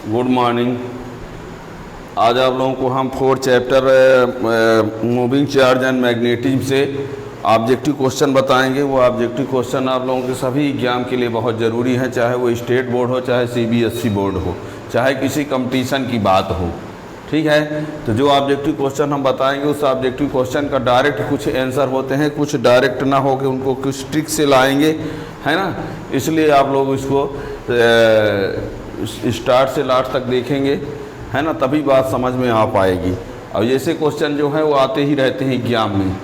Good morning. आज आप लोगों को हम 4 chapter moving charge and magnetism से ऑब्जेक्टिव क्वेश्चन बताएंगे। वो ऑब्जेक्टिव क्वेश्चन आप लोगों के सभी एग्जाम के लिए बहुत ज़रूरी है, चाहे वो स्टेट बोर्ड हो, चाहे CBSE बोर्ड हो, चाहे किसी कंपटीशन की बात हो। ठीक है, तो जो ऑब्जेक्टिव क्वेश्चन हम बताएंगे उस ऑब्जेक्टिव क्वेश्चन का डायरेक्ट कुछ आंसर होते हैं, कुछ डायरेक्ट ना हो के उनको कुछ ट्रिक से लाएंगे, है ना। इसलिए आप लोग इसको स्टार्ट से लास्ट तक देखेंगे, है ना, तभी बात समझ में आ पाएगी। अब ऐसे क्वेश्चन जो है वो आते ही रहते हैं एग्जाम में,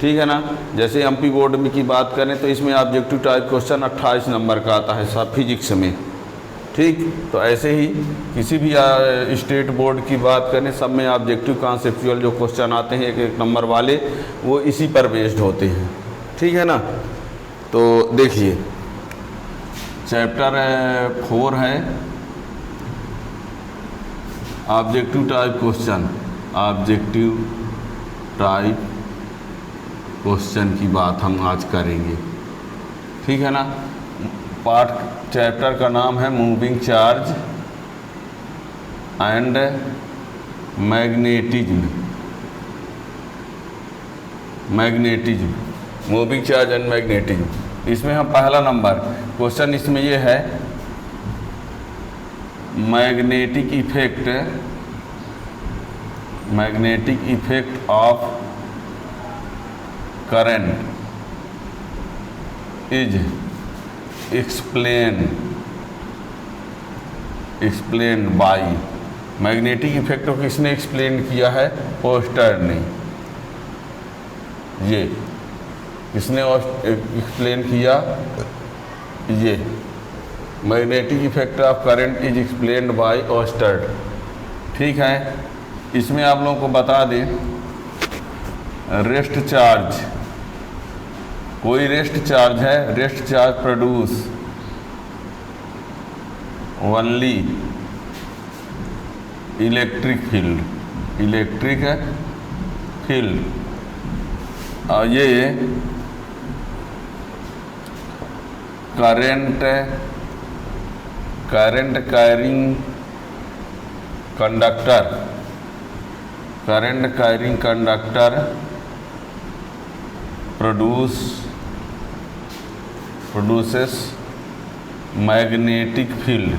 ठीक है ना। जैसे MP बोर्ड में की बात करें तो इसमें ऑब्जेक्टिव टाइप क्वेश्चन 28 नंबर का आता है सब फिजिक्स में, ठीक। तो ऐसे ही किसी भी स्टेट बोर्ड की बात करें, सब में ऑब्जेक्टिव कॉन्सेप्चुअल जो क्वेश्चन आते हैं 1-1 नंबर वाले, वो इसी पर बेस्ड होते हैं, ठीक है ना। तो देखिए चैप्टर 4 है objective type question. Objective type question की बात हम आज करेंगे, ठीक है ना। पार्ट चैप्टर का नाम है moving charge and magnetism. Moving charge and magnetism. इसमें हम पहला नंबर क्वेश्चन इसमें ये है, magnetic effect of current is explain by. Magnetic effect को किसने एक्सप्लेन किया है? ओस्टर ने। ये किसने एक्सप्लेन किया? ये magnetic effect of current is explained bye oyster, ठीक है। इसमें आप लोगों को बता दें, रेस्ट चार्ज, कोई रेस्ट चार्ज है, rest charge produce only electric field, और ये current carrying conductor produces magnetic field.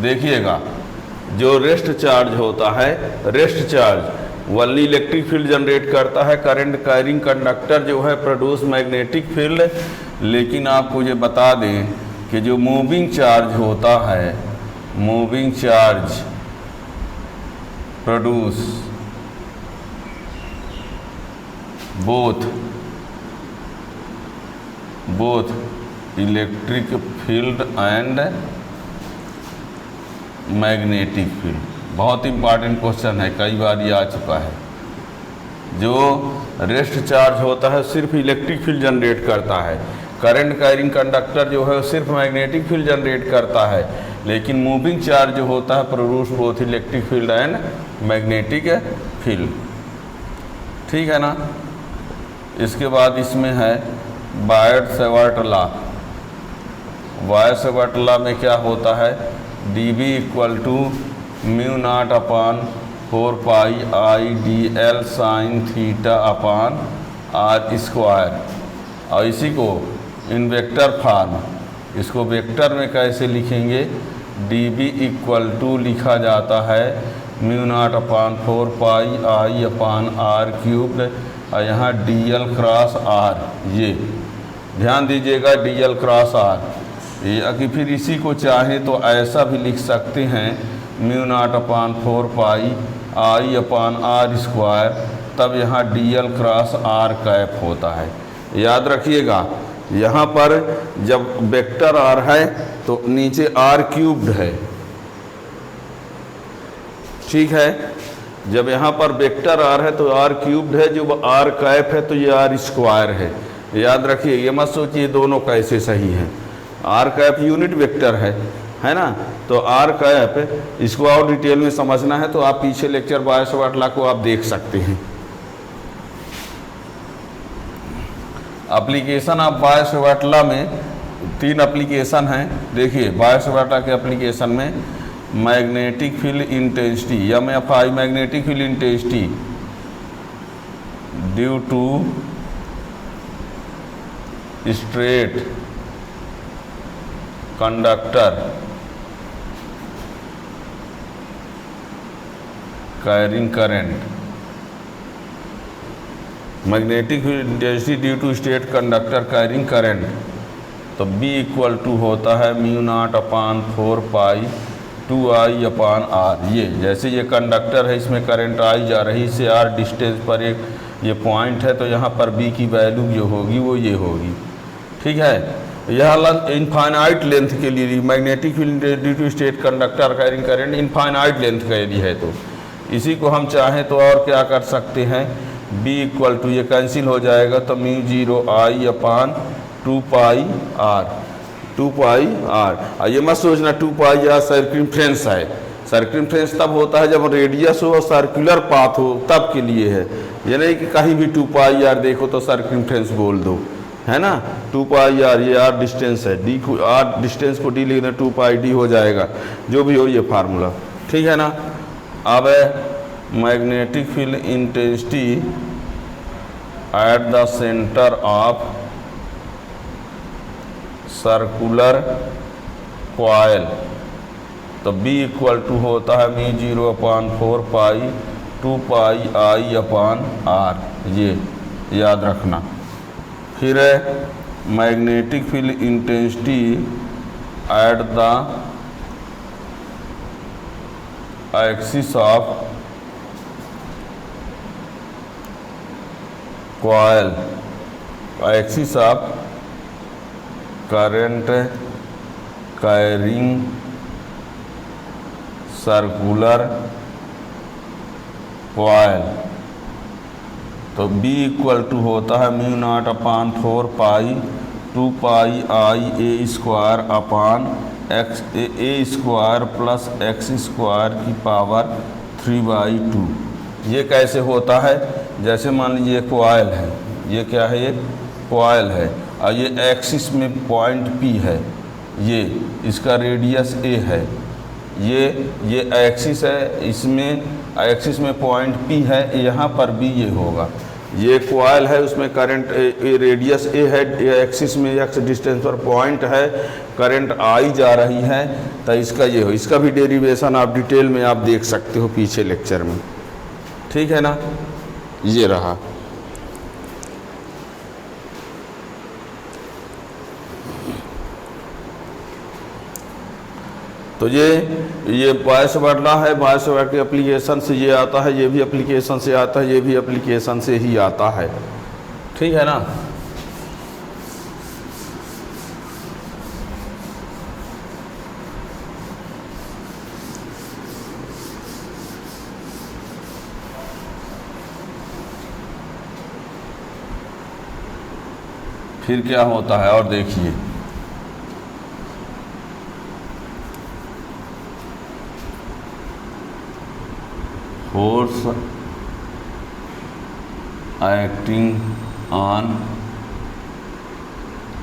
देखिएगा, जो रेस्ट चार्ज होता है, rest charge only electric field generate करता है, करंट कैरिंग कंडक्टर जो है प्रोड्यूस मैग्नेटिक फील्ड। लेकिन आपको ये बता दें कि जो मूविंग चार्ज होता है, moving charge produce both electric field and magnetic field. बहुत इंपॉर्टेंट क्वेश्चन है, कई बार ये आ चुका है। जो रेस्ट चार्ज होता है सिर्फ इलेक्ट्रिक फील्ड जनरेट करता है, करंट कैरिंग कंडक्टर जो है सिर्फ मैग्नेटिक फील्ड जनरेट करता है, लेकिन मूविंग चार्ज जो होता है produce both electric field and magnetic field, ठीक है ना। इसके बाद इसमें है बायट-सवार्ट लॉ में क्या होता है? dB = μ0/4πIdl sin θ/r²। और इसी को इन वेक्टर फॉर्म, इसको वेक्टर में कैसे लिखेंगे? dB = लिखा जाता है μ0/4πI/r³, और यहाँ dl क्रॉस r। ये ध्यान दीजिएगा, dl क्रॉस r। या कि फिर इसी को चाहे तो ऐसा भी लिख सकते हैं μ0/4πI/r², तब यहाँ dl क्रॉस r कैप होता है। याद रखिएगा, यहाँ पर जब वेक्टर r है तो नीचे r³ है, ठीक है। जब यहाँ पर वेक्टर r है तो r³ है, जो r कैप है तो ये r² है। याद रखिए, ये मत सोचिए दोनों कैसे सही हैं। r कैप यूनिट वेक्टर है ना। तो r कैप, इसको और डिटेल में समझना है तो आप पीछे लेक्चर बायट-सवार्ट लॉ को आप देख सकते हैं। एप्लीकेशन ऑफ बायट-सवार्ट लॉ में 3 एप्लीकेशन हैं। देखिए बायट-सवार्ट लॉ के एप्लीकेशन में magnetic field intensity MFI magnetic field intensity due to straight conductor carrying current. Magnetic field intensity due to straight conductor carrying current, तो B इक्वल टू होता है μ0/4 2I/R। ये जैसे ये कंडक्टर है, इसमें करंट आई जा रही, इससे R डिस्टेंस पर एक ये पॉइंट है, तो यहाँ पर B की वैल्यू जो होगी वो ये होगी। ठीक है, यह इनफाइनाइट लेंथ के लिए magnetic field due to straight conductor carrying current infinite length के लिए है। तो इसी को हम चाहें तो और क्या कर सकते हैं, B इक्वल टू ये कैंसिल हो जाएगा, तो μ0I/2πr 2πr। ये मत सोचना 2πr सर्कमफ्रेंस है। सर्कमफ्रेंस तब होता है जब रेडियस हो और सर्कुलर पाथ हो, तब के लिए है। ये नहीं कि कहीं भी 2πr देखो तो सर्कमफ्रेंस बोल दो, है ना। 2πr ये r डिस्टेंस है, d को r डिस्टेंस को d लिखना 2πd हो जाएगा, जो भी हो ये फार्मूला। ठीक है ना। अब magnetic field intensity at the centre of circular coil, तो B इक्वल टू होता है μ0/4 2πI/R। ये याद रखना। फिर है magnetic field intensity at the axis of coil, axis of current carrying circular coil, तो B इक्वल टू होता है μ0/4 2πI/A² प्लस x² + x² 3/2। ये कैसे होता है, जैसे मान लीजिए कॉइल है, ये क्या है, ये कॉइल है और ये एक्सिस में पॉइंट P है, ये इसका रेडियस A है, ये एक्सिस है, इसमें एक्सिस में पॉइंट P है, यहाँ पर भी ये होगा। ये कॉइल है, उसमें करंट रेडियस A है, एक्सिस में x डिस्टेंस पर पॉइंट है, करंट आई जा रही है, तो इसका ये हो। इसका भी डेरिवेशन आप डिटेल में आप देख सकते हो पीछे लेक्चर में। ठीक है ना। ये रहा। तो ये बायस बढ़ना है, बायस वर्ड के एप्लीकेशन से ये आता है, ये भी एप्लीकेशन से आता है, ये भी एप्लीकेशन से ही आता है। ठीक है ना। फिर क्या होता है और देखिए, force acting on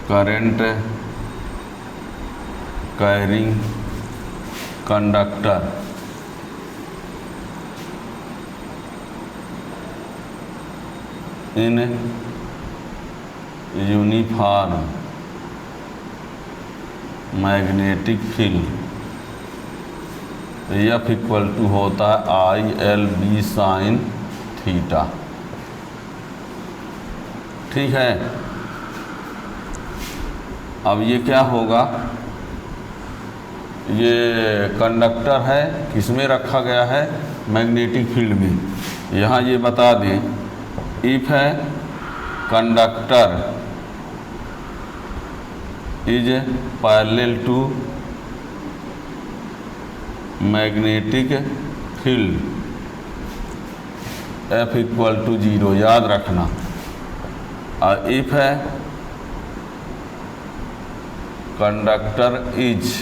current carrying conductor in uniform magnetic field, F equal to होता है ILB sin थीटा। ठीक है। अब ये क्या होगा, ये कंडक्टर है, किसमें रखा गया है, मैग्नेटिक फील्ड में। यहाँ ये बता दें, इफ है conductor is parallel to magnetic field F equal to 0, याद रखना। और इफ है conductor is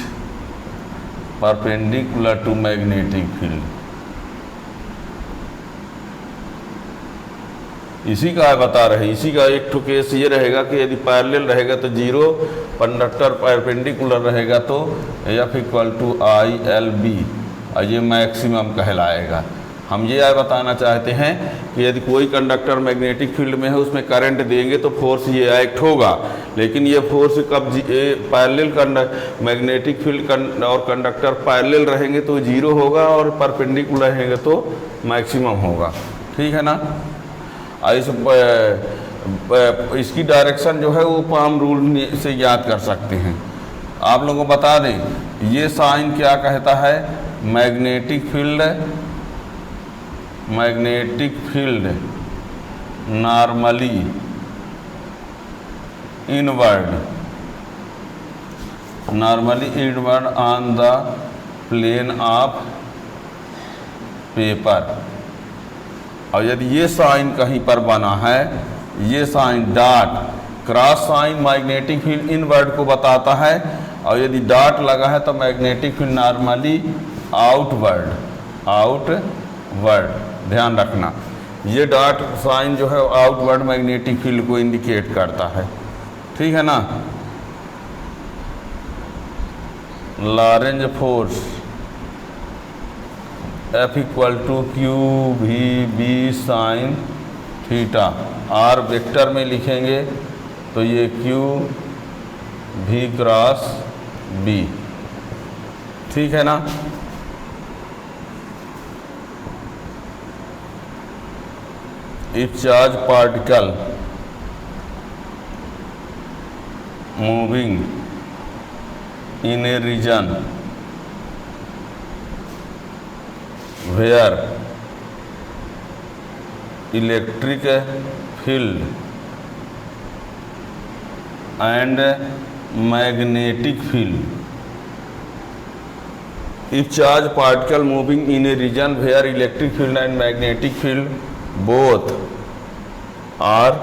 perpendicular to magnetic field, इसी का बता रहे, इसी का एक ठो केस ये रहेगा कि यदि पैरेलल रहेगा तो 0, कंडक्टर परपेंडिकुलर रहेगा तो F इक्वल टू ILB, और ये मैक्सिमम कहलाएगा। हम ये बताना चाहते हैं कि यदि कोई कंडक्टर मैग्नेटिक फील्ड में है, उसमें करंट देंगे तो फोर्स ये एक्ट होगा, लेकिन ये फोर्स कब पैरेलल मैग्नेटिक फील्ड और कंडक्टर पैरेलल रहेंगे तो 0 होगा, और परपेंडिकुलर रहेंगे तो मैक्सिमम होगा। ठीक है ना। इसकी डायरेक्शन जो है वो पाम रूल से याद कर सकते हैं। आप लोगों को बता दें ये साइन क्या कहता है, magnetic field normally inward on the plane of paper. और यदि ये साइन कहीं पर बना है, ये sign dot, cross sign magnetic field inward को बताता है, और यदि डॉट लगा है तो मैग्नेटिक फील्ड नॉर्मली आउटवर्ड, ध्यान रखना ये डॉट साइन जो है आउटवर्ड मैग्नेटिक फील्ड को इंडिकेट करता है। ठीक है ना। Lorentz force F equal to QVB sine theta, R vector में लिखेंगे तो ये QV क्रॉस B। ठीक है ना। If charge particle moving in a region where electric field and magnetic field, if charge particle moving in a region where electric field and magnetic field both are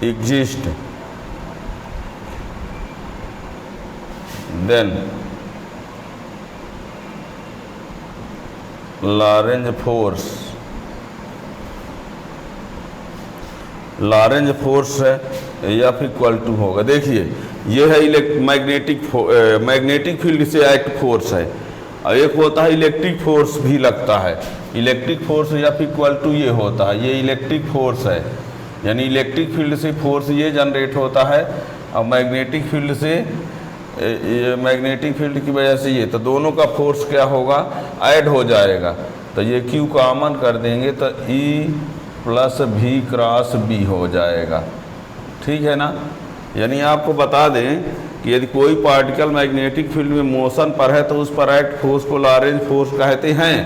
exist, then Lorentz force है F equal to होगा। देखिए ये है magnetic field से act force है, और एक होता है इलेक्ट्रिक फोर्स भी लगता है। Electric force F equal to ये होता है, ये इलेक्ट्रिक फोर्स है, यानी इलेक्ट्रिक फील्ड से फोर्स ये जनरेट होता है, और मैग्नेटिक फील्ड से मैग्नेटिक फील्ड की वजह से ये, तो दोनों का फोर्स क्या होगा, ऐड हो जाएगा। तो ये Q कॉमन कर देंगे तो E plus V cross B हो जाएगा। ठीक है ना। यानी आपको बता दें कि यदि कोई पार्टिकल मैग्नेटिक फील्ड में मोशन पर है तो उस पर एक्ट फोर्स को लॉरेंज फोर्स कहते हैं,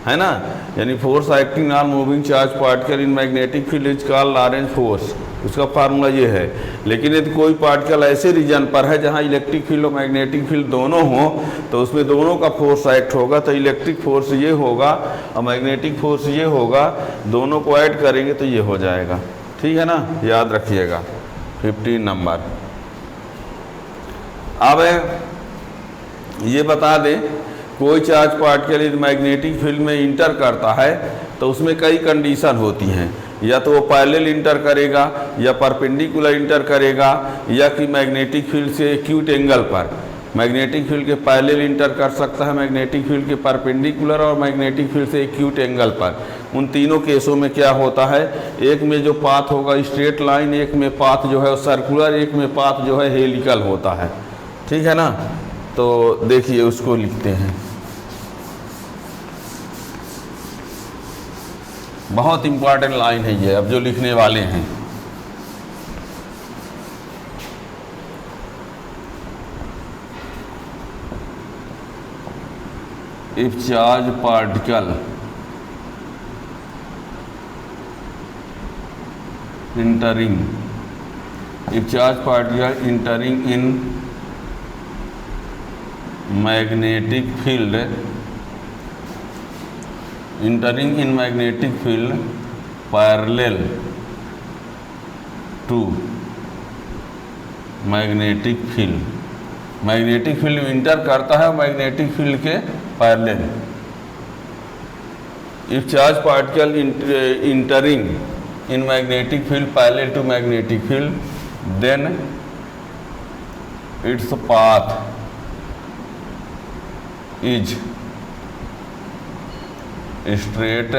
है ना। यानी force acting on moving charge particle in magnetic field is called Lorentz force, उसका फार्मूला ये है। लेकिन यदि कोई पार्टिकल ऐसे रीजन पर है जहाँ इलेक्ट्रिक फील्ड और मैग्नेटिक फील्ड दोनों हों तो उसमें दोनों का फोर्स एक्ट होगा, तो इलेक्ट्रिक फोर्स ये होगा और मैग्नेटिक फोर्स ये होगा, दोनों को ऐड करेंगे तो ये हो जाएगा। ठीक है ना, याद रखिएगा। 15 नंबर। अब ये बता दें कोई चार्ज पार्टिकल यदि मैग्नेटिक फील्ड में इंटर करता है तो उसमें कई कंडीशन होती हैं, या तो वो पैरेलल इंटर करेगा, या परपेंडिकुलर इंटर करेगा, या कि मैग्नेटिक फील्ड से एक्यूट एंगल पर। मैग्नेटिक फील्ड के पैरेलल इंटर कर सकता है, मैग्नेटिक फील्ड के परपेंडिकुलर, और मैग्नेटिक फील्ड से एक्यूट एंगल पर। उन तीनों केसों में क्या होता है, एक में जो पाथ होगा स्ट्रेट लाइन, एक में पाथ जो है सर्कुलर, एक में पाथ जो है हेलिकल होता है। ठीक है ना। तो देखिए उसको लिखते हैं, बहुत इंपॉर्टेंट लाइन है ये अब जो लिखने वाले हैं। If charge particle entering in magnetic field parallel to magnetic field, magnetic field enter करता है मैग्नेटिक फील्ड के parallel. If charge particle entering in magnetic field parallel to magnetic field, then its path is straight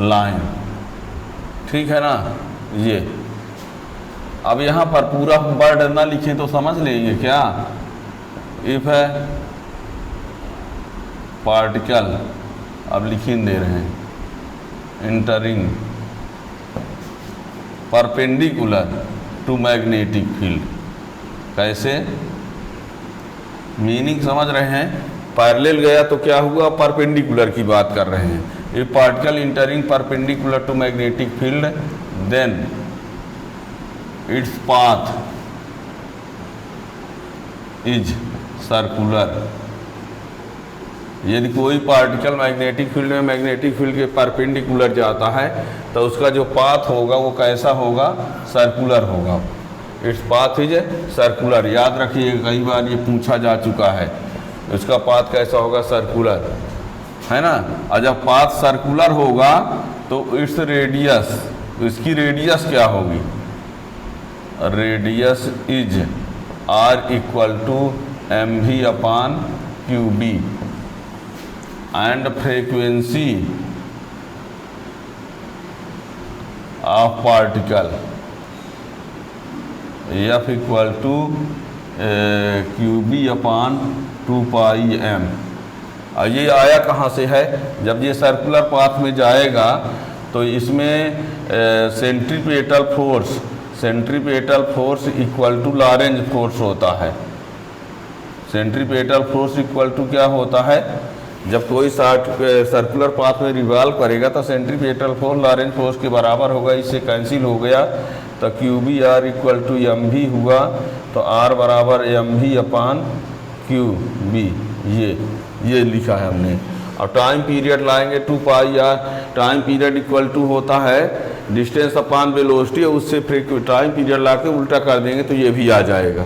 line. ठीक है ना। ये अब यहाँ पर पूरा वर्ड ना लिखें तो समझ लेंगे क्या। इफ है पार्टिकल, अब लिखिन दे रहे हैं, entering perpendicular to magnetic field. कैसे, मीनिंग समझ रहे हैं। पैरेलल गया तो क्या हुआ, परपेंडिकुलर की बात कर रहे हैं। A particle entering perpendicular to magnetic field, then its path is circular. यदि कोई पार्टिकल मैग्नेटिक फील्ड में मैग्नेटिक फील्ड के परपेंडिकुलर जाता है तो उसका जो पाथ होगा वो कैसा होगा, सर्कुलर होगा। It's path is circular. याद रखिए, कई बार ये पूछा जा चुका है। उसका पाथ कैसा होगा, सर्कुलर, है ना। और जब पाथ सर्कुलर होगा तो इट्स रेडियस, इसकी रेडियस क्या होगी, radius is R equal to M we upon Q B and frequency of particle F equal to Q B upon 2 pi M. और ये आया कहाँ से है, जब ये सर्कुलर पाथ में जाएगा तो इसमें centripetal force equal to Lorentz force होता है। सेंट्रीपिटल फोर्स इक्वल टू क्या होता है, जब कोई सर्कुलर पाथ में रिवॉल्व करेगा तो सेंट्रीपिटल फोर्स लॉरेंज फोर्स के बराबर होगा। इससे कैंसिल हो गया तो q B r equal to M v हुआ, तो आर बराबर m we upon Q B. ये लिखा है हमने। और टाइम पीरियड लाएंगे 2 pi r. Time period equal to होता है डिस्टेंस अपान वेलोसिटी, उससे टाइम पीरियड ला के उल्टा कर देंगे तो ये भी आ जाएगा।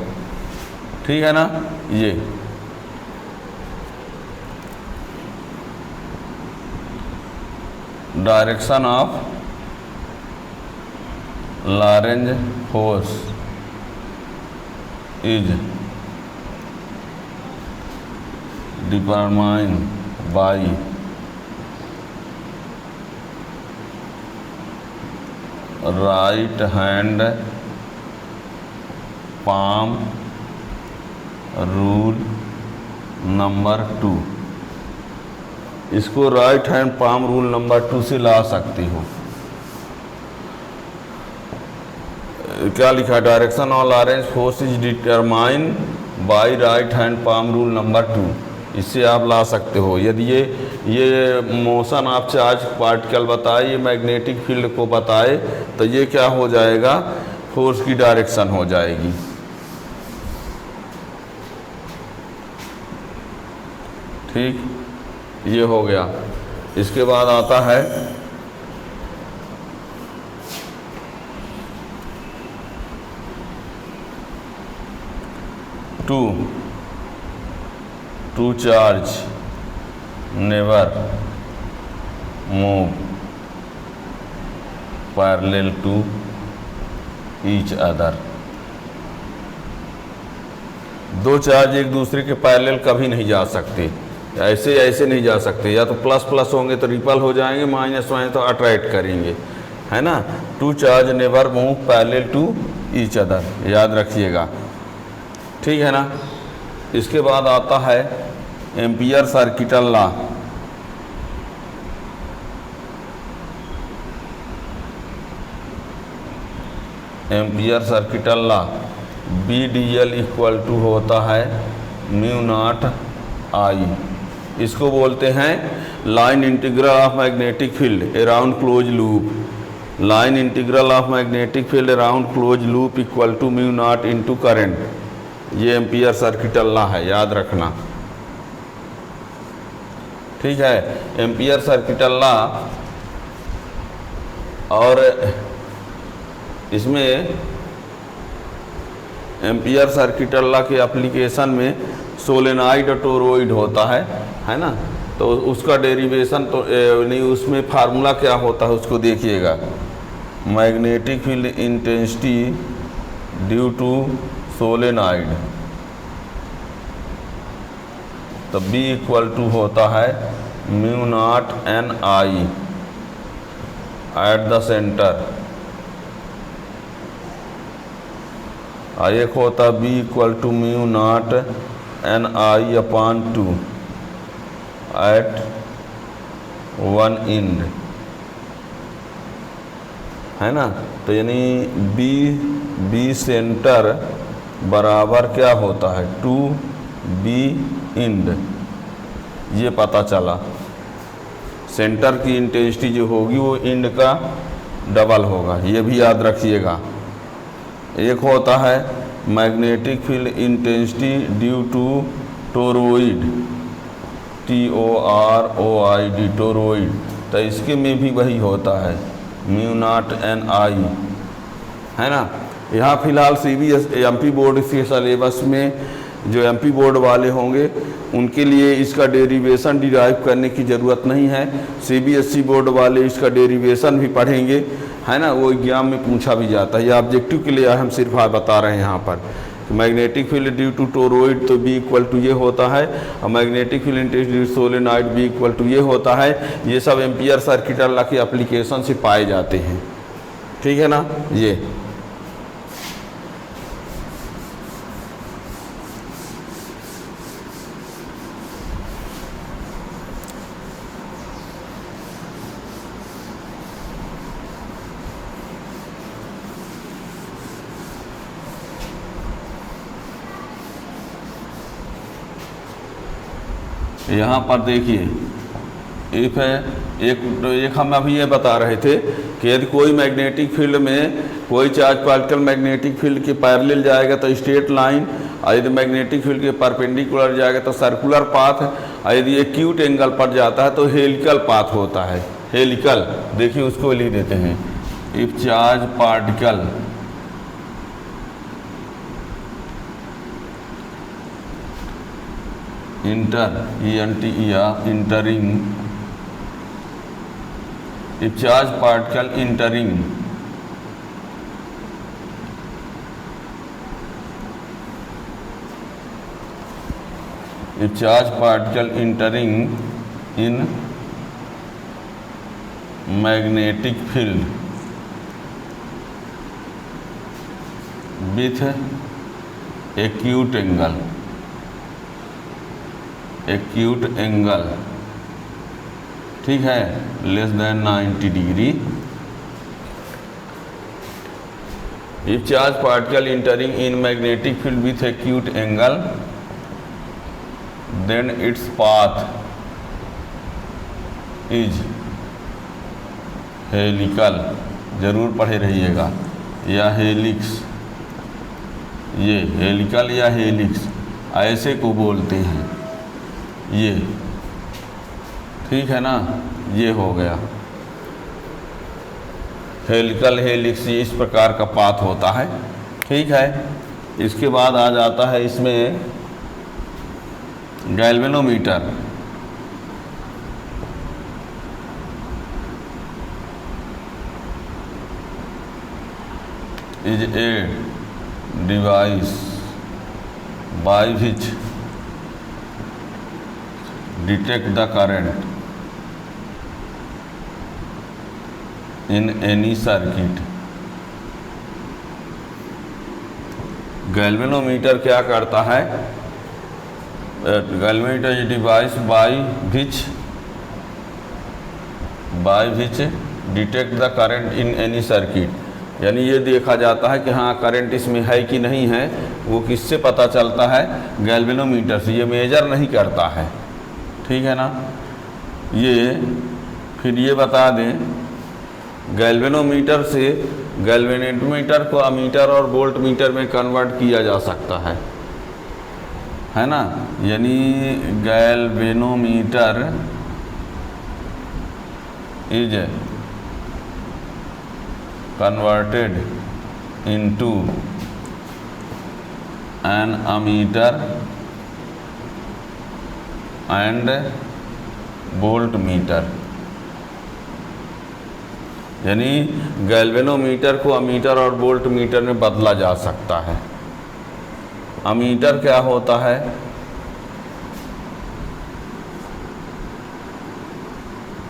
ठीक है ना। ये direction of Lorentz force is determined by right hand palm rule number 2। इसको right hand palm rule number 2 से ला सकती हो। क्या लिखा, direction of Lorentz force is determined by right hand palm rule number 2। इससे आप ला सकते हो। यदि ये मोशन ऑफ चार्ज पार्टिकल बताए, ये मैग्नेटिक फील्ड को बताए, तो ये क्या हो जाएगा, फोर्स की डायरेक्शन हो जाएगी। ठीक, ये हो गया। इसके बाद आता है two charge never move parallel to each other. दो चार्ज एक दूसरे के पैरेलल कभी नहीं जा सकते, ऐसे नहीं जा सकते। या तो प्लस प्लस होंगे तो रिपल हो जाएंगे, माइनस होंगे तो अट्रैक्ट करेंगे, है ना। 2 charge never move parallel to each other, याद रखिएगा। ठीक है ना। इसके बाद आता है ampere circuital law. Ampere circuital law B D L equal to होता है म्यू नॉट आई। इसको बोलते हैं line integral of magnetic field around close loop. Line integral of magnetic field around close loop equal to mu naught into current. ये ampere circuital law है, याद रखना। ठीक है। एम्पियर सर्किटल लॉ, और इसमें एम्पियर सर्किटल लॉ के application में सोलेनॉइड और टोरॉइड होता है ना। तो उसका डेरिवेशन तो नहीं, उसमें फार्मूला क्या होता है उसको देखिएगा। Magnetic field intensity due to solenoid, तो B इक्वल टू होता है mu naught NI at the centre, और एक होता B equal to mu naught NI upon 2 at one end, है ना। तो यानी बी सेंटर बराबर क्या होता है 2B एंड, ये पता चला। सेंटर की इंटेंसिटी जो होगी वो एंड का डबल होगा, ये भी याद रखिएगा। एक होता है magnetic field intensity due to toroid, TOROID, toroid, तो इसके में भी वही होता है म्यू नॉट NI, है ना। यहाँ फिलहाल CBSE MP बोर्ड के सिलेबस में जो MP बोर्ड वाले होंगे उनके लिए इसका डेरिवेशन डिराइव करने की ज़रूरत नहीं है। CBSE बोर्ड वाले इसका डेरिवेशन भी पढ़ेंगे, है ना, वो एग्जाम में पूछा भी जाता है। ये ऑब्जेक्टिव के लिए हम सिर्फ बता रहे हैं यहाँ पर। Magnetic field due to toroid तो B इक्वल टू ये होता है, और magnetic field intensity due to solenoid B equal to ये होता है। ये सब एम्पियर सर्किट लॉ की एप्लीकेशन से पाए जाते हैं, ठीक है ना। ये यहाँ पर देखिए इफ है एक हम अभी ये बता रहे थे कि यदि कोई मैग्नेटिक फील्ड में कोई चार्ज पार्टिकल मैग्नेटिक फील्ड के पैरेलल जाएगा तो स्ट्रेट लाइन, और यदि मैग्नेटिक फील्ड के परपेंडिकुलर जाएगा तो सर्कुलर पाथ, और यदि एक्यूट एंगल पर जाता है तो हेलिकल पाथ होता है। हेलिकल देखिए उसको लिख देते हैं, if charge particle entering if charge particle entering in magnetic field with acute angle, ठीक है, less than 90 degree. If charge particle entering in magnetic field with acute angle then its path is helical, जरूर पढ़े रहिएगा, या helix, ये helical या helix ऐसे को बोलते हैं, ये ठीक है ना। ये हो गया हेलिकल, हेलिक्स, ये इस प्रकार का पाथ होता है, ठीक है। इसके बाद आ जाता है इसमें galvanometer. Is a device by which detect the current in any circuit। Galvanometer क्या करता है? Galvanometer is device by which detect the current in any circuit, यानी ये देखा जाता है कि हाँ करंट इसमें है कि नहीं है। वो किससे पता चलता है? गैल्वेनोमीटर से। ये मेजर नहीं करता है, ठीक है ना। ये फिर ये बता दें, गैल्वेनोमीटर से गैल्वेनोमीटर को अमीटर और वोल्ट मीटर में कन्वर्ट किया जा सकता है ना। यानी galvanometer is converted into an ammeter and volt meter. यानी गैल्वेनोमीटर को अमीटर और वोल्ट मीटर में बदला जा सकता है। अमीटर क्या होता है?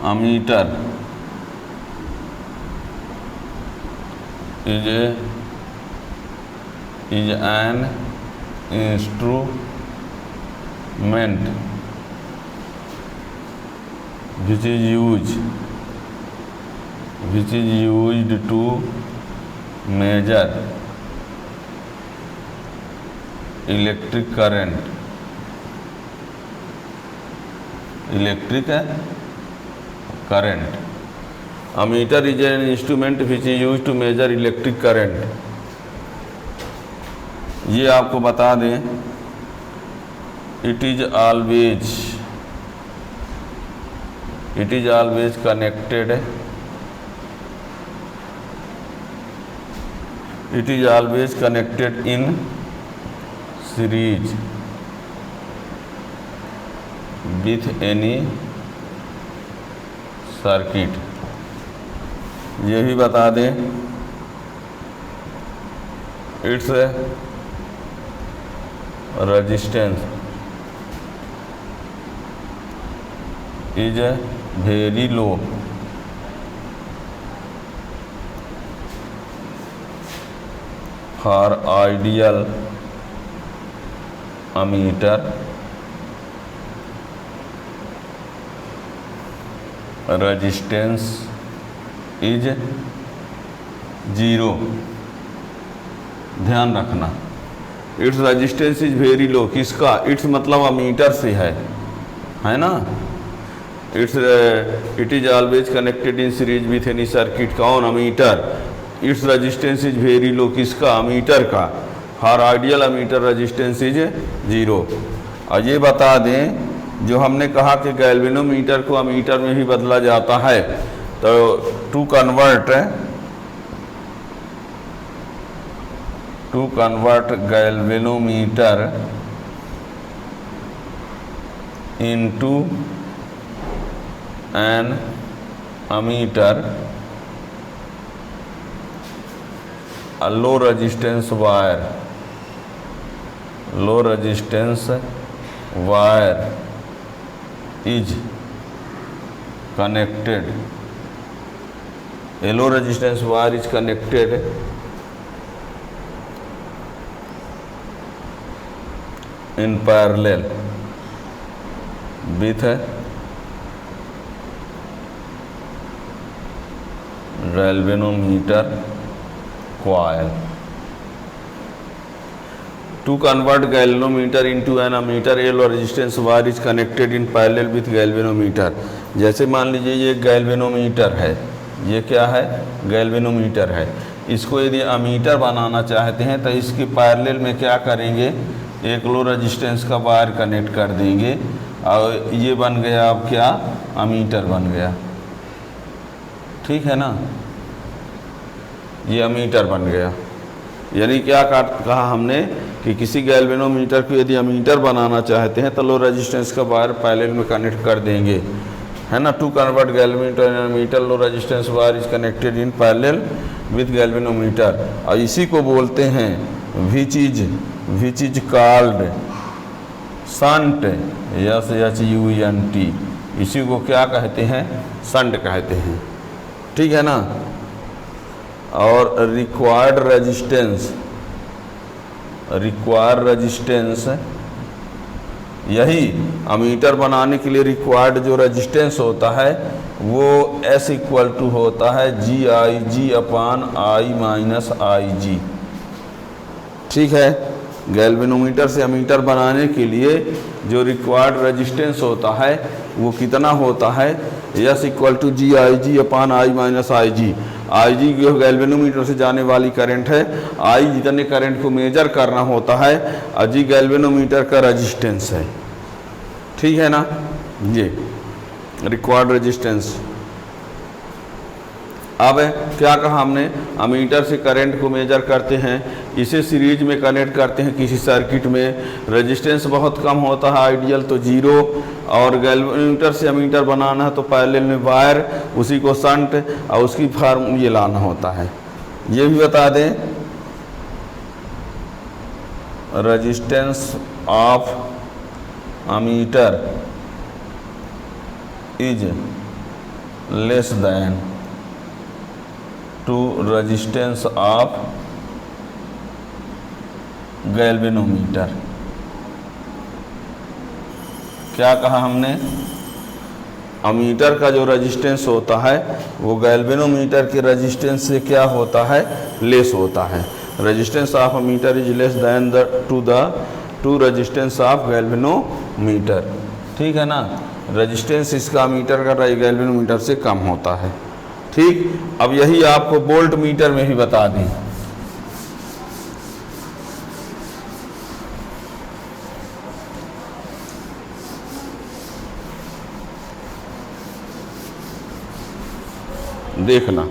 Ammeter is an instrument which is used to measure electric current. Ammeter is an instrument which is used to measure electric current. ये आपको बता दें, it is always connected in series with any circuit. ये भी बता दें, it's resistance is very low for ideal ammeter resistance is 0। ध्यान रखना, it's resistance is very low. किसका? इट्स मतलब अमीटर से है ना। It is always connected in series with any circuit. कौन? Ammeter. It's resistance is very low. किसका? Ammeter का। For ideal ammeter resistance is 0। और ये बता दें, जो हमने कहा कि गैल्वेनोमीटर को अमीटर में भी बदला जाता है, तो to convert galvanometer into an ammeter, a low resistance wire is connected, a low resistance wire is connected in parallel with galvanometer coil. To convert galvanometer into an ammeter, a low resistance wire is connected in parallel with galvanometer. जैसे मान लीजिए ये galvanometer है, ये क्या है? Galvanometer है। इसको यदि अमीटर बनाना चाहते हैं तो इसके पैरेलल में क्या करेंगे? एक लो रेजिस्टेंस का वायर कनेक्ट कर देंगे और ये बन गया अब क्या? अमीटर बन गया। ठीक है ना, ये अमीटर बन गया। यानी क्या कहा हमने कि किसी गैल्वेनोमीटर को यदि अमीटर बनाना चाहते हैं तो लो रेजिस्टेंस का वायर पैरेलल में कनेक्ट कर देंगे, है ना। To convert galvanometer in ammeter, low resistance wire is connected in parallel with galvanometer. और इसी को बोलते हैं which is called shunt, SHUNT। इसी को क्या कहते हैं? शंट कहते हैं। ठीक है ना। और रिक्वायर्ड रेजिस्टेंस, यही अमीटर बनाने के लिए रिक्वायर्ड जो रेजिस्टेंस होता है वो S = होता है GIG/I-IG। ठीक है। गैल्वेनोमीटर से अमीटर बनाने के लिए जो रिक्वायर्ड रेजिस्टेंस होता है वो कितना होता है? S = GIG/I-IG। IG जो गैल्वेनोमीटर से जाने वाली करंट है, I जितने करंट को मेजर करना होता है, और G गैल्वेनोमीटर का रेजिस्टेंस है। ठीक है ना। ये रिक्वायर्ड रेजिस्टेंस अब क्या कहा हमने, अमीटर से करंट को मेजर करते हैं, इसे सीरीज में कनेक्ट करते हैं किसी सर्किट में, रेजिस्टेंस बहुत कम होता है, आइडियल तो जीरो, और गैल्वेनोमीटर से अमीटर बनाना है तो पैरेलल में वायर, उसी को शंट और उसकी फार्म ये लाना होता है। ये भी बता दें, resistance of ammeter is less than to resistance of galvanometer. क्या कहा हमने, अमीटर का जो रेजिस्टेंस होता है वो गैल्वेनोमीटर के रेजिस्टेंस से क्या होता है, लेस होता है। Resistance of ammeter is less than to resistance of galvanometer. ठीक है ना, रेजिस्टेंस इसका अमीटर का गैल्वेनोमीटर से कम होता है। ठीक, अब यही आपको वोल्ट मीटर में भी बता दें। देखना,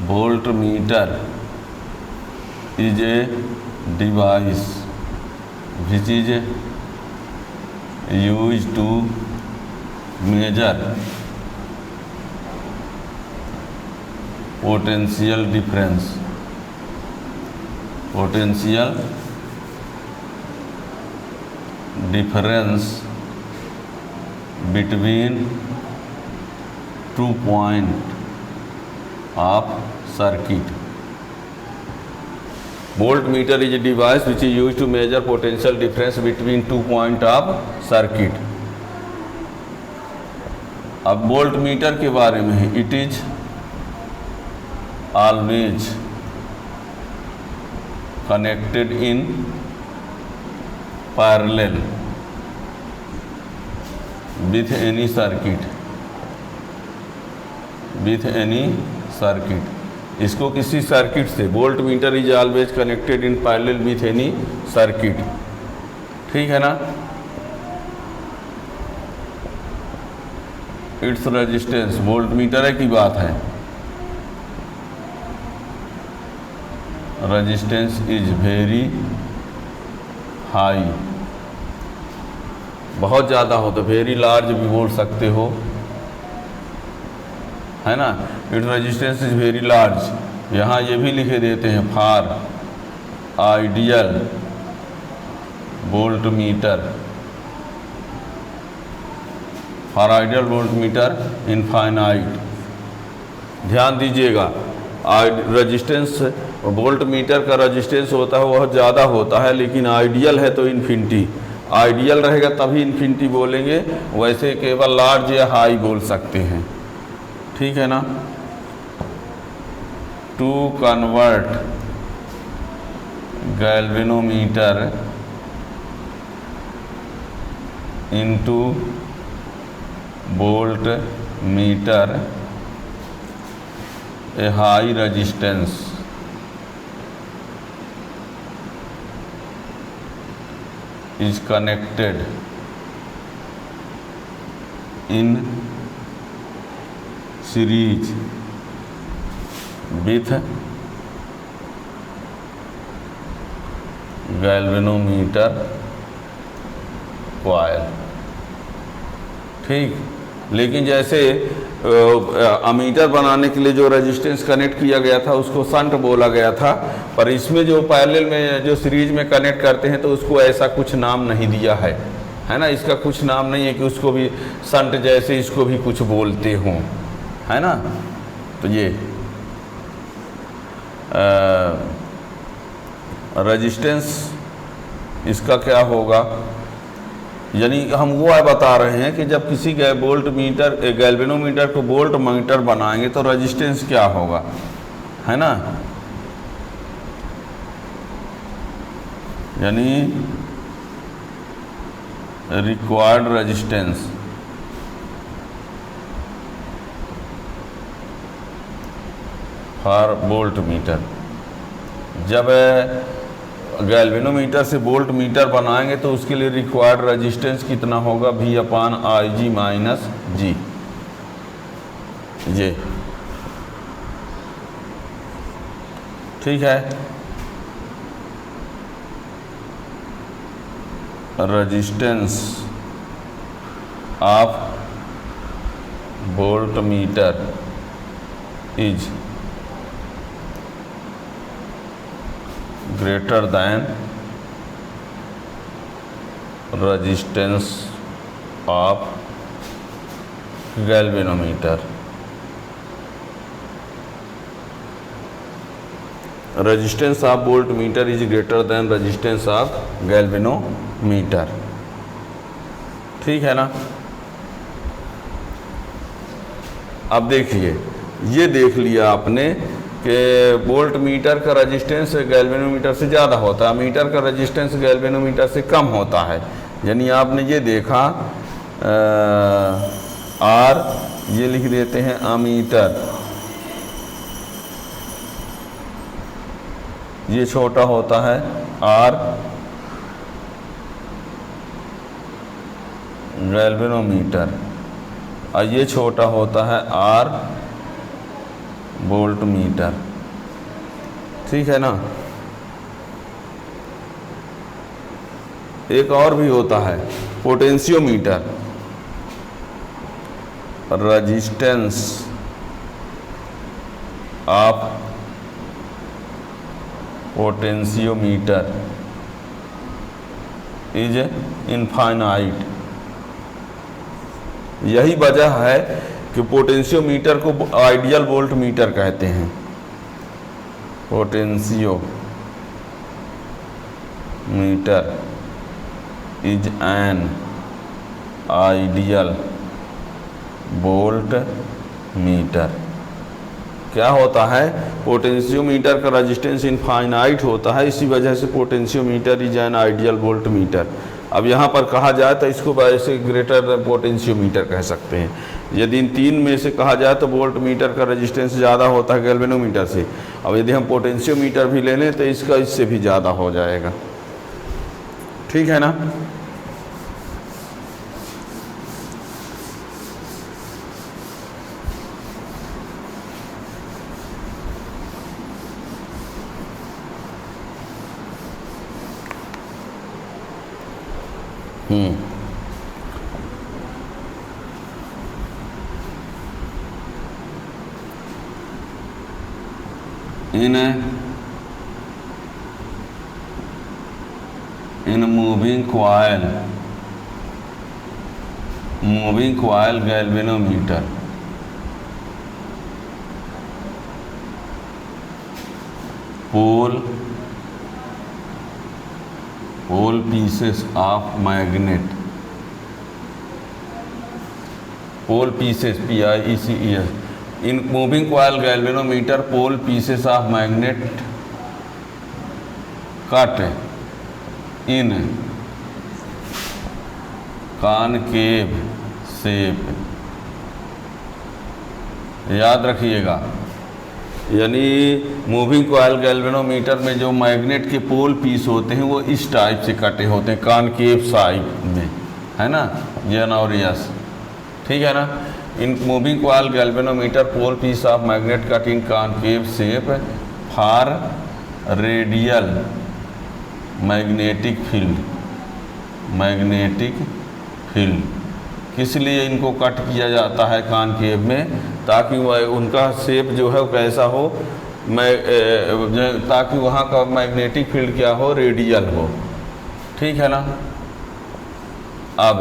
volt meter is a device which is used to measure potential difference between 2 points of circuit. Voltmeter is a device which is used to measure potential difference between 2 points of circuit. अब voltmeter के बारे में है, it is always connected in parallel with any circuit. इसको किसी circuit से, voltmeter is always connected in parallel with any circuit. ठीक है ना, इट्स रेजिस्टेंस, वोल्टमीटर की बात है, रेजिस्टेंस इज वेरी हाई, बहुत ज़्यादा हो तो वेरी लार्ज भी बोल सकते हो, है ना। It resistance is very large, यहाँ ये भी लिखे देते हैं, for ideal voltmeter, for ideal voltmeter infinite. ध्यान दीजिएगा, रेजिस्टेंस वोल्टमीटर का रेजिस्टेंस होता है वह ज़्यादा होता है, लेकिन आइडियल है तो इन्फिनिटी। आइडियल रहेगा तभी इन्फिनिटी बोलेंगे, वैसे केवल लार्ज या हाई बोल सकते हैं। ठीक है ना। To convert galvanometer into volt meter, a high resistance is connected in series with galvanometer coil। ठीक, लेकिन जैसे अमीटर बनाने के लिए जो रेजिस्टेंस कनेक्ट किया गया था उसको शंट बोला गया था, पर इसमें जो पैरेलल में जो सीरीज में कनेक्ट करते हैं तो उसको ऐसा कुछ नाम नहीं दिया है ना। इसका कुछ नाम नहीं है कि उसको भी शंट जैसे इसको भी कुछ बोलते हों, है ना। तो ये रेजिस्टेंस इसका क्या होगा, यानी हम वो बता रहे हैं कि जब किसी गैल्वेनोमीटर को वोल्ट मीटर बनाएंगे तो रेजिस्टेंस क्या होगा, है ना। यानी required resistance for volt meter. जब गैल्वेनोमीटर से वोल्ट मीटर बनाएंगे तो उसके लिए रिक्वायर्ड रेजिस्टेंस कितना होगा, V/IG माइनस जी। ये ठीक है। Resistance of volt meter is greater than resistance of galvanometer. Resistance of volt meter is greater than resistance of galvanometer. ठीक है ना। अब देखिए, ये देख लिया आपने कि वोल्ट मीटर का रेजिस्टेंस गैल्वेनोमीटर से ज़्यादा होता है, मीटर का रेजिस्टेंस गैल्वेनोमीटर से कम होता है। यानी आपने ये देखा आर, ये लिख देते हैं अमीटर, ये छोटा होता है आर गैल्वेनोमीटर, और ये छोटा होता है आर वोल्ट मीटर। ठीक है ना। एक और भी होता है potentiometer. Resistance of potentiometer is infinite. यही वजह है कि पोटेंशियोमीटर को आइडियल वोल्ट मीटर कहते हैं। Potentiometer is an ideal volt meter. क्या होता है, पोटेंशियोमीटर का रेजिस्टेंस इनफाइनाइट होता है, इसी वजह से potentiometer is an ideal volt meter. अब यहाँ पर कहा जाए तो इसको ऐसे ग्रेटर पोटेंशियोमीटर कह सकते हैं। यदि इन तीन में से कहा जाए तो वोल्ट मीटर का रेजिस्टेंस ज़्यादा होता है गैल्वेनोमीटर से। अब यदि हम पोटेंशियोमीटर भी ले लें तो इसका इससे भी ज़्यादा हो जाएगा। ठीक है ना। in moving coil galvanometer pole pieces of magnet, pole pieces PIECES, in moving coil galvanometer pole pieces of magnet cut in concave shape। याद रखिएगा, यानी मूविंग कॉइल गैल्वेनोमीटर में जो मैग्नेट के पोल पीस होते हैं वो इस टाइप से कटे होते हैं, कॉनकेव साइड में, है ना, एन और एस। ठीक है ना। In moving coil galvanometer pole piece of magnet cut in concave shape for radial magnetic field. किस लिए इनको कट किया जाता है कॉनकेव में, ताकि वह उनका शेप जो है वो कैसा हो, ताकि वहाँ का मैग्नेटिक फील्ड क्या हो, रेडियल हो। ठीक है ना। अब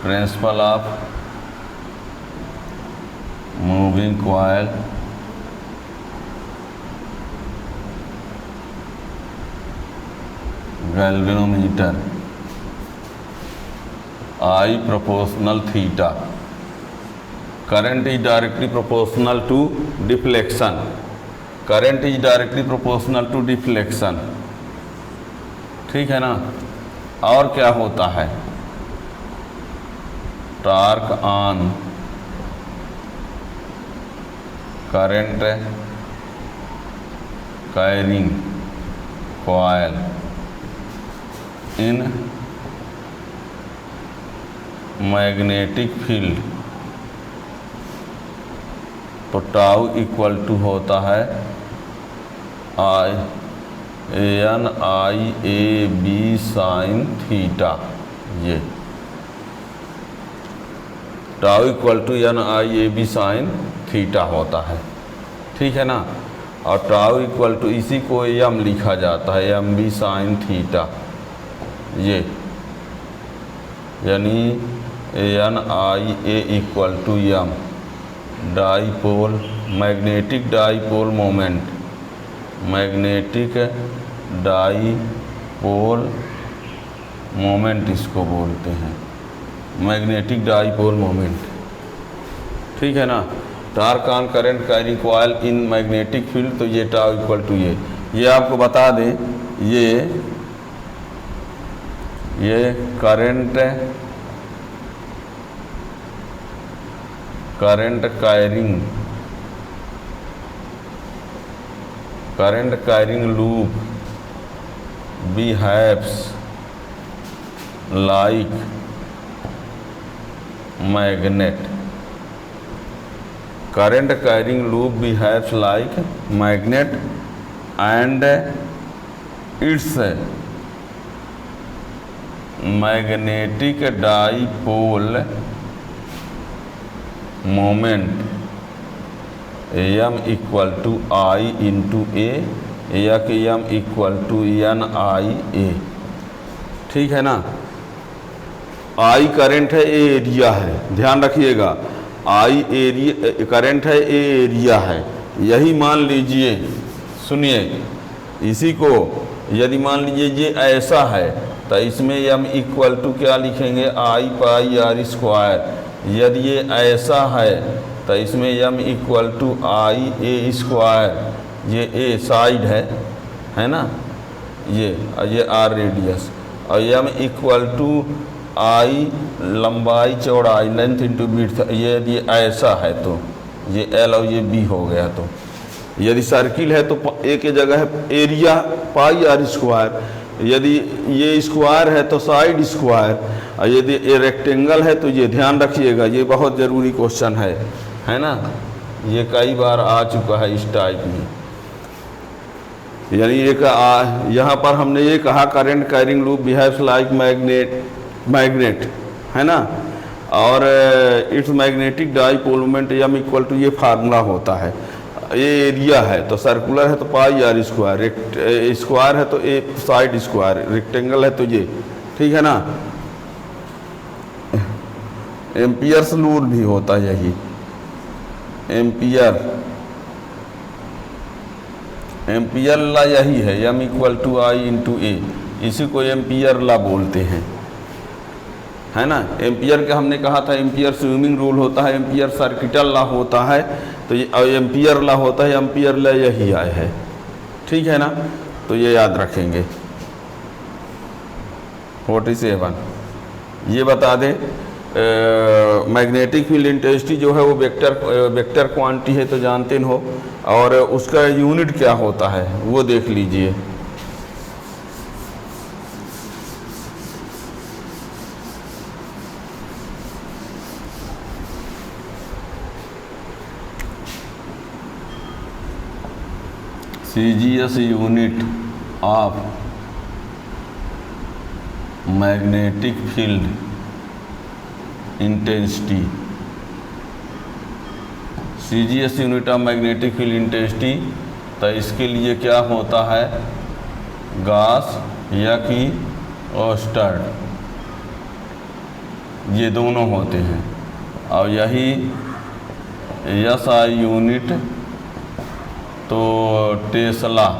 principle of moving coil galvanometer, I proportional theta, current is directly proportional to deflection, current is directly proportional to deflection। ठीक है ना। और क्या होता है, torque on current carrying coil in magnetic field, तो टाउ इक्वल टू होता है NIAB साइन थीटा। ये tau equal to NIAB sine theta होता है, ठीक है ना। और टाउ इक्वल टू इसी को एम लिखा जाता है, MB साइन थीटा, ये यानी NIA equal to M dipole, magnetic dipole moment, magnetic dipole moment इसको बोलते हैं, मैग्नेटिक डाईपोल मोमेंट, ठीक है ना। Torque on current carrying coil in magnetic field, तो ये टाउ इक्वल टू ये आपको बता दें, ये current carrying loop behaves like magnet, current carrying loop behaves like magnet and its magnetic dipole moment M equal to I into A, या कि M equal to NIA, ठीक है ना। I करंट है, A एरिया है, ध्यान रखिएगा। I area current है, A एरिया है, यही मान लीजिए, सुनिए इसी को, यदि मान लीजिए ये ऐसा है तो इसमें M इक्वल टू क्या लिखेंगे, I पाई R स्क्वायर। यदि ये ऐसा है तो इसमें M equal to I A square, ये A साइड है ना, ये R रेडियस, और M इक्वल टू I लंबाई चौड़ाई, लेंथ इंटू विड्थ। ये यदि ऐसा है तो ये L और ये B हो गया। तो यदि सर्किल है तो A की जगह है एरिया पाई R स्क्वायर, यदि ये स्क्वायर है तो साइड स्क्वायर, और यदि ये रेक्टेंगल है तो ये ध्यान रखिएगा, ये बहुत ज़रूरी क्वेश्चन है ना, ये कई बार आ चुका है इस टाइप में। यानी यहाँ पर हमने ये कहा current carrying loop behaves like magnet, है ना, और its magnetic dipole moment M equal to, ये फार्मूला होता है। ये एरिया है तो सर्कुलर है तो पाई R स्क्वायर, स्क्वायर है तो A साइड स्क्वायर, रेक्टेंगल है तो ये, ठीक है ना। एम्पियर्स रूल भी होता है यही, एम्पियर ला यही है, M equal to I into A, इसी को एम्पियर ला बोलते हैं, है ना। एम्पियर का हमने कहा था एम्पियर स्विमिंग रूल होता है, एम्पियर सर्किटल ला होता है, तो ये एम्पियर ला होता है, एम्पियर ला यही आए है, ठीक है ना। तो ये याद रखेंगे। 47 ये बता दें, मैग्नेटिक फील्ड इंटेंसिटी जो है वो वेक्टर क्वांटिटी है तो जानते हो, और उसका यूनिट क्या होता है वो देख लीजिए। CGS unit of magnetic field intensity, CGS unit of magnetic field intensity, तो इसके लिए क्या होता है, गॉस या कि ओस्टर्ड, ये दोनों होते हैं। और यही SI यूनिट तो टेस्ला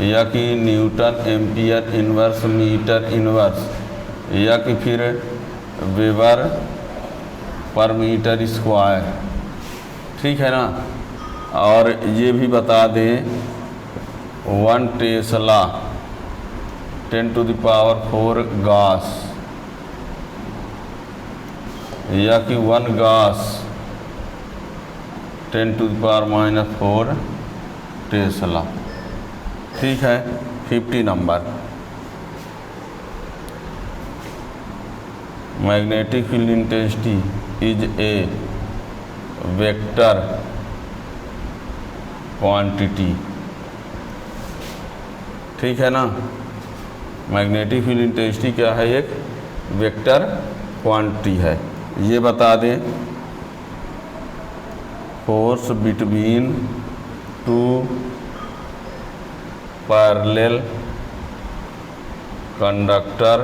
या कि newton ampere inverse metre inverse, या कि फिर वेबर पर मीटर स्क्वायर, ठीक है ना। और ये भी बता दें 1 टेस्ला 10⁴ गॉस या कि 1 गॉस 10⁻⁴ टेस्ला। ठीक है, 50 number. Magnetic field intensity is a vector quantity. ठीक है ना, मैग्नेटिक फील्ड इंटेंसिटी क्या है? एक वेक्टर क्वांटिटी है। ये बता दें, force between two parallel conductor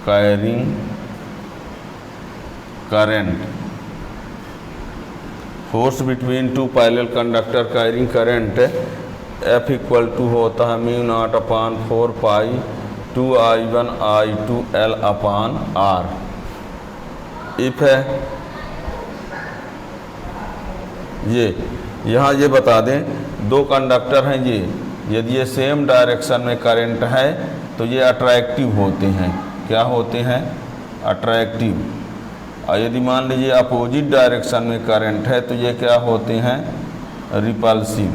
carrying current. Force between two parallel conductor carrying current F = होता है μ0/4 पाई 2I1 I2 L/R। इफ है ये, यहाँ ये बता दें, दो कंडक्टर हैं ये, यदि ये सेम डायरेक्शन में करंट है तो ये अट्रैक्टिव होते हैं। क्या होते हैं? अट्रैक्टिव। और यदि मान लीजिए अपोजिट डायरेक्शन में करंट है तो ये क्या होते हैं? रिपल्सिव।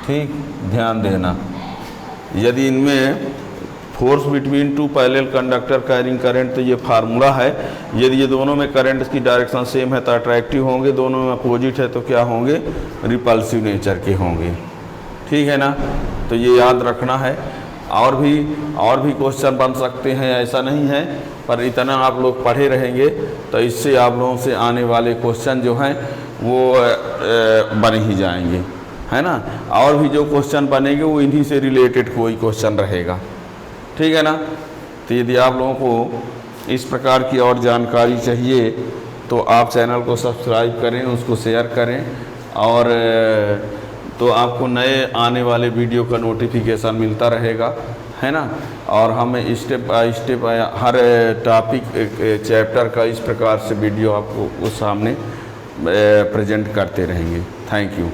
ठीक, ध्यान देना। यदि इनमें force between two parallel conductor carrying current, तो ये फार्मूला है। यदि ये दोनों में करंट की डायरेक्शन सेम है तो अट्रैक्टिव होंगे, दोनों में अपोजिट है तो क्या होंगे? रिपल्सिव नेचर के होंगे। ठीक है ना, तो ये याद रखना है। और भी क्वेश्चन बन सकते हैं, ऐसा नहीं है, पर इतना आप लोग पढ़े रहेंगे तो इससे आप लोगों से आने वाले क्वेश्चन जो हैं वो बन ही जाएंगे, है ना। और भी जो क्वेश्चन बनेंगे वो इन्हीं से रिलेटेड कोई क्वेश्चन रहेगा। ठीक है ना। तो यदि आप लोगों को इस प्रकार की और जानकारी चाहिए तो आप चैनल को सब्सक्राइब करें, उसको शेयर करें, और तो आपको नए आने वाले वीडियो का नोटिफिकेशन मिलता रहेगा, है ना। और हम step by step her topic chapter का इस प्रकार से वीडियो आपको उस सामने प्रेजेंट करते रहेंगे। Thank you.